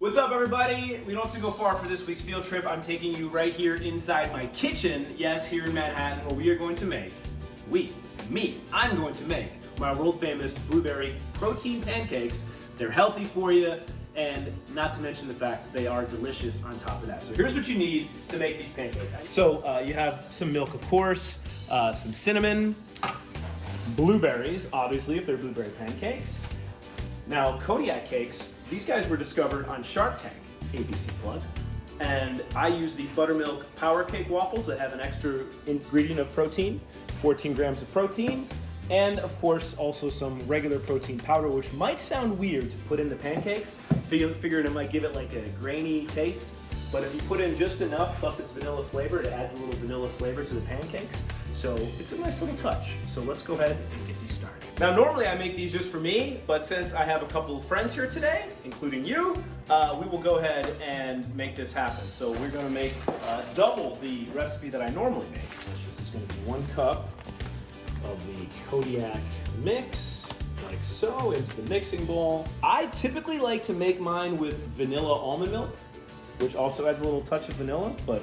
What's up, everybody? We don't have to go far for this week's field trip. I'm taking you right here inside my kitchen, yes, here in Manhattan, where we are going to make, I'm going to make my world famous blueberry protein pancakes. They're healthy for you, and not to mention the fact that they are delicious on top of that. So here's what you need to make these pancakes. So you have some milk, of course, some cinnamon, blueberries, obviously, if they're blueberry pancakes. Now, Kodiak cakes, these guys were discovered on Shark Tank, ABC plug, and I use the buttermilk power cake waffles that have an extra ingredient of protein, 14 grams of protein, and of course also some regular protein powder, which might sound weird to put in the pancakes, figuring it might give it like a grainy taste, but if you put in just enough, plus it's vanilla flavor, it adds a little vanilla flavor to the pancakes, so it's a nice little touch. So let's go ahead and get these started. Now normally I make these just for me, but since I have a couple of friends here today, including you, we will go ahead and make this happen. So we're gonna make double the recipe that I normally make. This is gonna be 1 cup of the Kodiak mix, like so, into the mixing bowl. I typically like to make mine with vanilla almond milk, which also adds a little touch of vanilla, but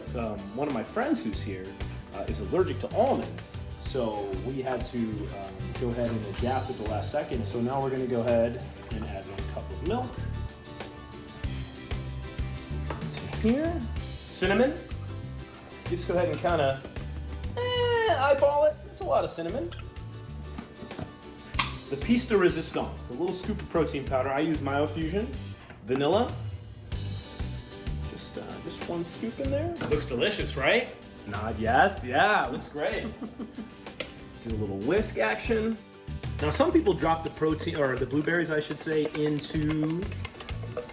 one of my friends who's here is allergic to almonds, so we had to go ahead and adapt at the last second. So now we're gonna go ahead and add 1 cup of milk to here. Cinnamon, just go ahead and kind of eyeball it. It's a lot of cinnamon. The piece de resistance, a little scoop of protein powder. I use Myofusion. Vanilla, just 1 scoop in there. Looks delicious, right? It's not, yes, yeah, looks great. Do a little whisk action. Now some people drop the protein, or the blueberries I should say, into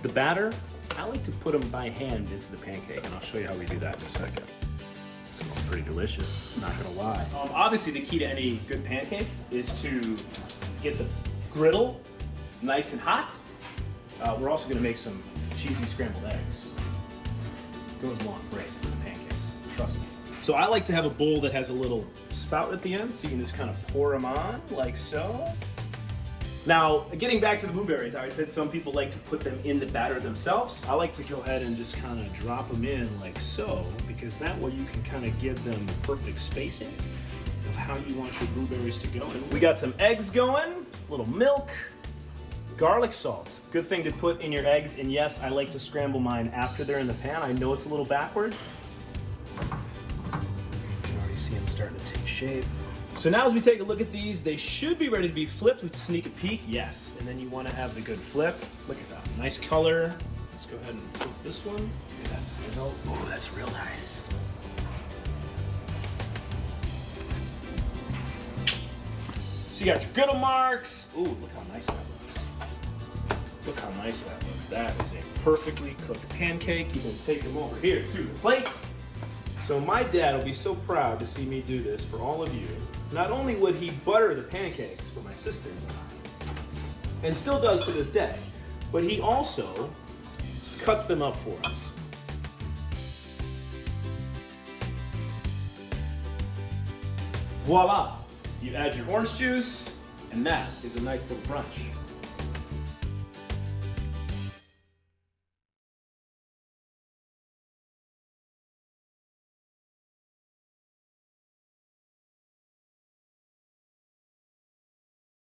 the batter. I like to put them by hand into the pancake, and I'll show you how we do that in a second. It smells pretty delicious, not gonna lie. Obviously the key to any good pancake is to get the griddle nice and hot. We're also gonna make some cheesy scrambled eggs. Goes along great with the pancakes, trust me. So I like to have a bowl that has a little spout at the end, so you can just kind of pour them on, like so. Now, getting back to the blueberries, I said some people like to put them in the batter themselves. I like to go ahead and just kind of drop them in like so, because that way you can kind of give them the perfect spacing of how you want your blueberries to go. And we got some eggs going, a little milk, garlic salt. Good thing to put in your eggs, and yes, I like to scramble mine after they're in the pan. I know it's a little backwards. You can already see them starting to take shape. So now as we take a look at these, they should be ready to be flipped. We have to sneak a peek, yes. And then you want to have the good flip. Look at that, nice color. Let's go ahead and flip this one. Look at that sizzle. Oh, that's real nice. So you got your griddle marks. Ooh, look how nice that looks. Look how nice that looks. That is a perfectly cooked pancake. You can take them over here to the plate. So my dad will be so proud to see me do this for all of you. Not only would he butter the pancakes for my sisters and I, and still does to this day, but he also cuts them up for us. Voila! You add your orange juice, and that is a nice little brunch.